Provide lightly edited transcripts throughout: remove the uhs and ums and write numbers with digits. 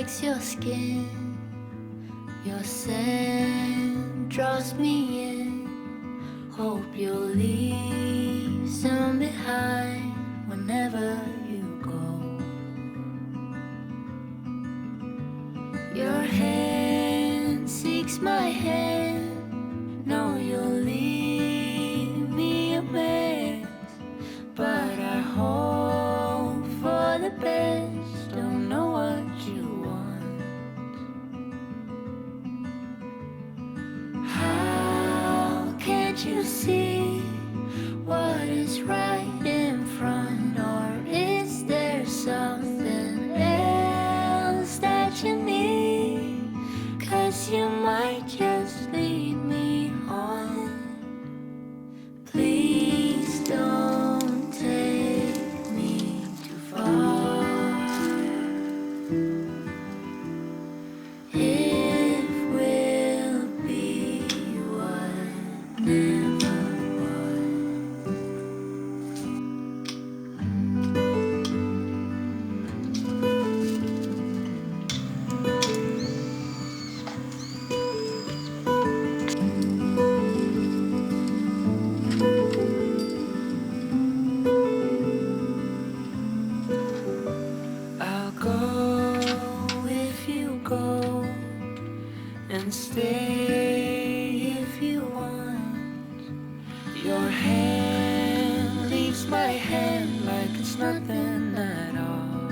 likes your skin. Your scent draws me in. Hope you'll leave some behind whenever you go. Your hand seeks my hand. No, you'll leave me a mess, but I hope for the best. Don't know what you want. How can't you see what is right in front? Or is there something else that you need? 'Cause you might just lead me on. Please don't take me too far. It will be what never was. I'll go if you go, and stay if you want. Your hand leaves my hand like it's nothing at all.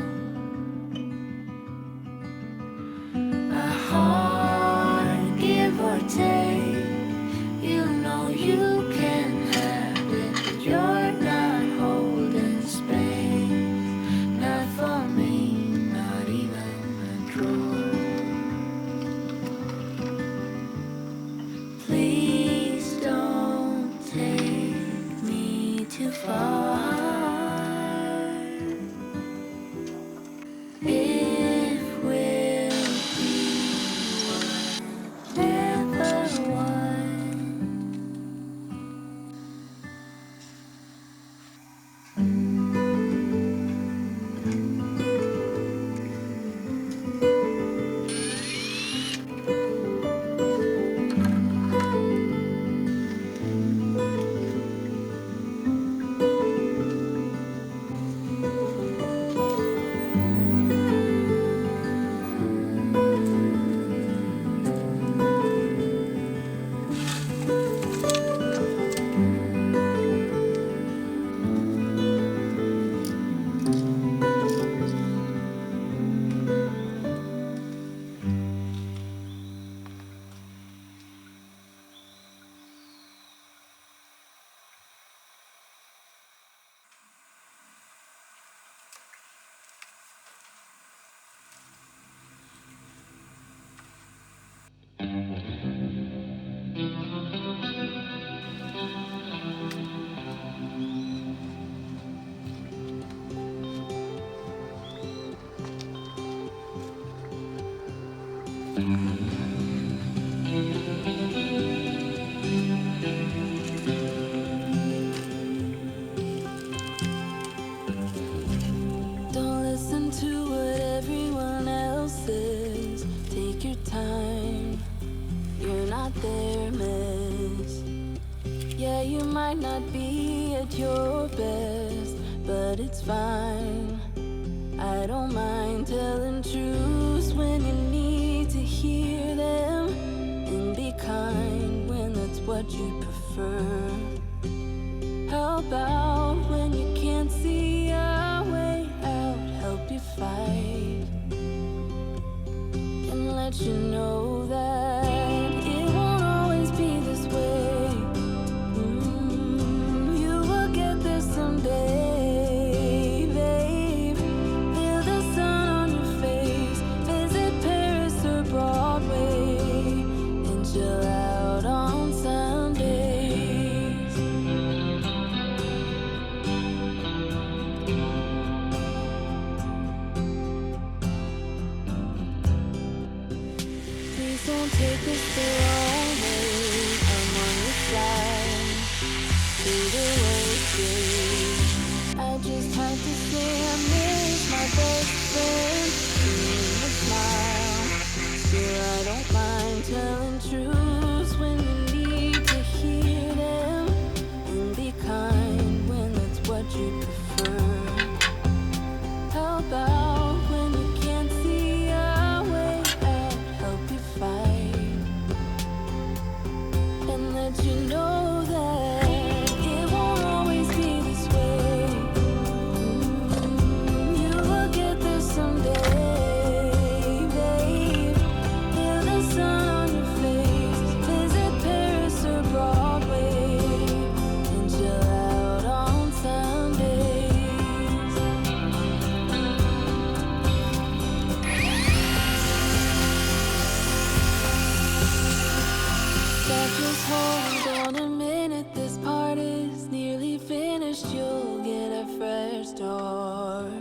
A heart, give or take, you know you can have it, but you're not holding space. Not for me, not even a drawer. Please don't take me too far. It will be what never was. Don't listen to what everyone else says. Take your time. You're not their mess. Yeah, you might not be at your best, but it's fine. I don't mind telling truths when you need to hear them, and be kind when that's what you prefer. How about when you can't see a way out, help you fight and let you know that it won't always be this way. You will get there someday, babe. Feel the sun on your face, visit Paris or Broadway, and chill out on Sundays. Please don't take this the wrong way. I'm on your side through the worst days. I just have to say I miss my best friend. Seeing a smile telling truths when you need to hear them, and be kind when that's what you prefer. How about when you can't see a way out, help you fight, and let you know that it won't always be this way. You will get there someday, babe. Feel the sun on your face, visit Paris or Broadway, and chill out on Sundays. But just hold on a minute, this part is nearly finished. You'll get a fresh start.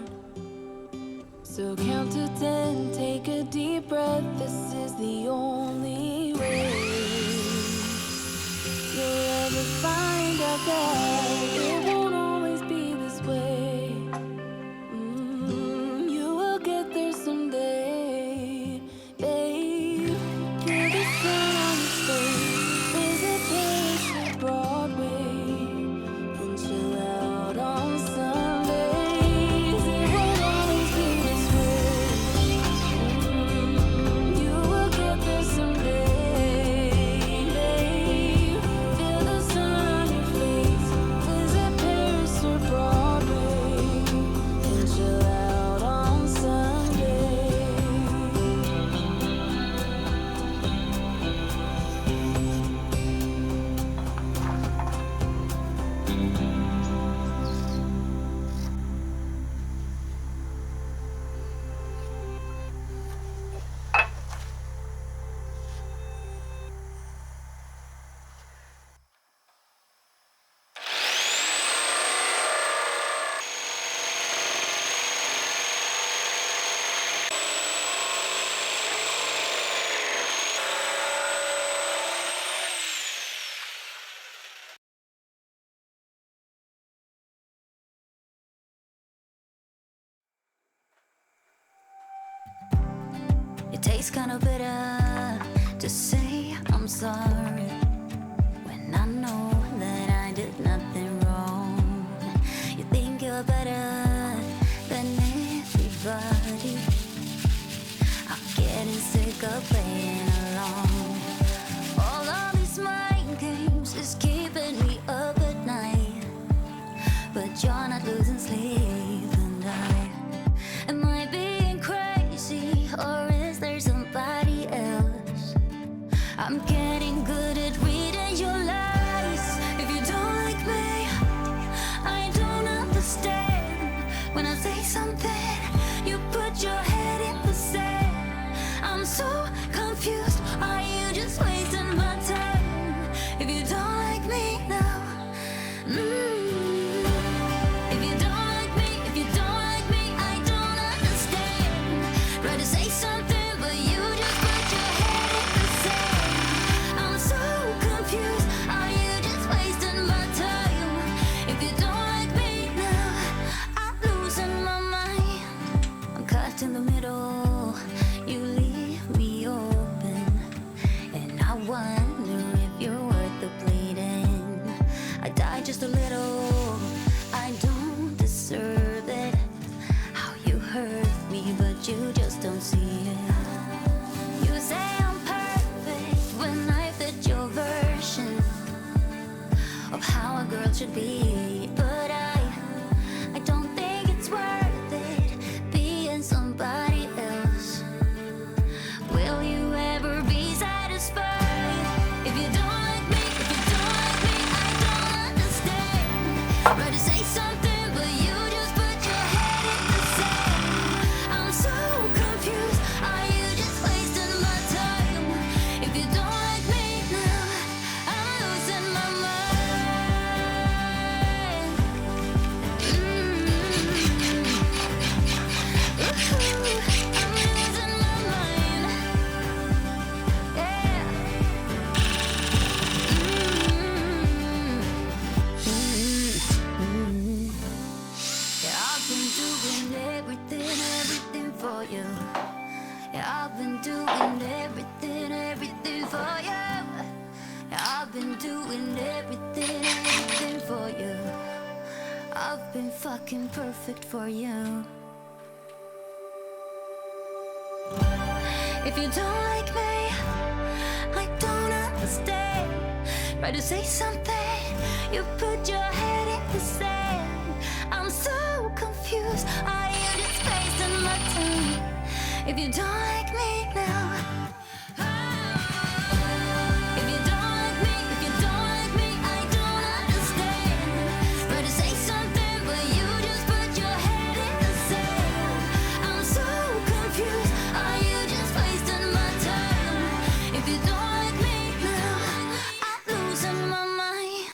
So count to 10, take a deep breath. This is the only way you'll ever find out that it won't always be this way. You will get there someday, babe. Feel the sun on your face, visit Paris or Broadway, and chill out on Sundays. It won't always be this way. You will get there someday, babe. Feel the sun on your face, visit Paris or Broadway, and chill out on Sundays. It tastes kinda bitter to say I'm sorry when I know that I did nothing wrong. You think you're better than everybody. I'm getting sick of playing along. All of these mind games is keeping me up at night, but you're not losing sleep, and am I being crazy, or is there somebody else? I'm getting good at reading your lies. If you don't like me, I don't understand. When I say something, you put your head in the sand. I'm so confused. Are you just wasting my time? If you don't like me now, if you don't like me, if you don't like me, I don't understand. Try to say something, but you just put your head in the sand. I'm so confused. Are you just wasting my time? If you don't like me now, I'm losing my mind. I'm cut in the middle. You leave me open, and I wonder if you're worth the bleeding. I die just a little. I don't deserve it. How you hurt me, but you just don't see it. You say I'm perfect when I fit your version of how a girl should be, but I don't think it's worth it being somebody else. Will you ever be satisfied? If you don't like me, if you don't like me, I don't understand. Try to say something, but you just put your head in the sand. I'm so confused. Are you just wasting my time? If you don't like me now, I'm losing my mind. been fucking perfect for you. If you don't like me, I don't understand. Try to say something, you put your head in the sand. I'm so confused, are you just wasting my time? If you don't like me now, if you don't like me, if you don't like me, I don't understand. Try to say something, but you just put your head in the sand. I'm so confused, are you just wasting my time? If you don't like me now, I'm losing my mind.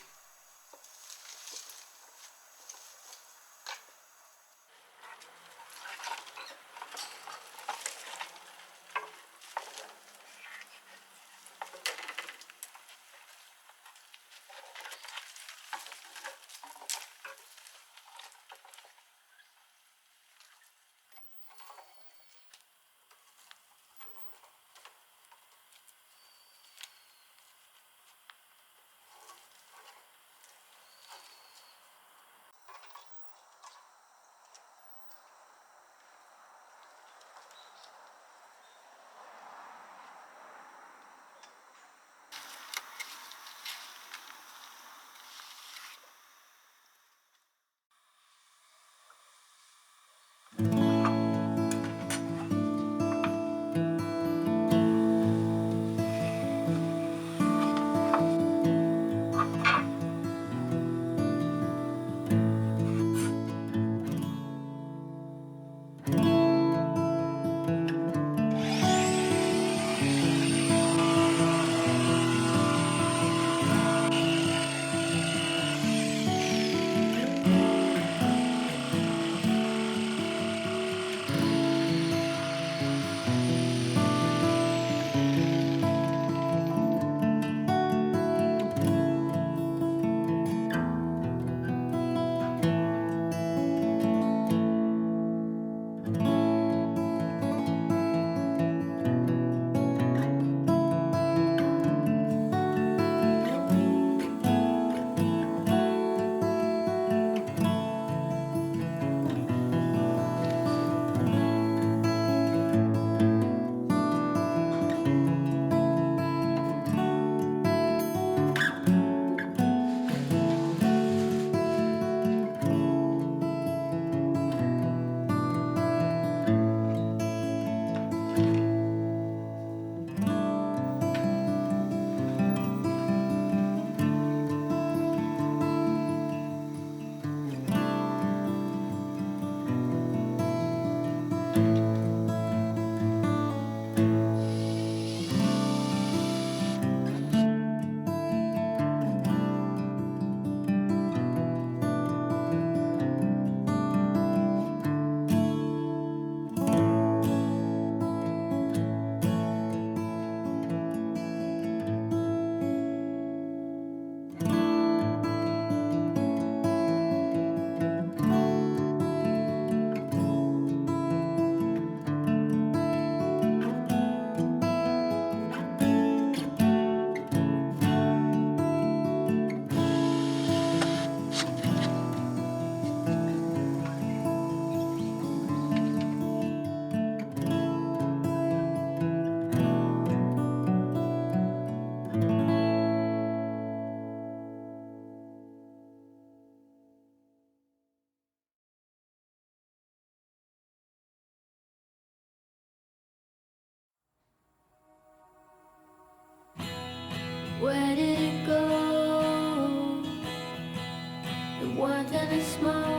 Where did it go? The warmth and the smile.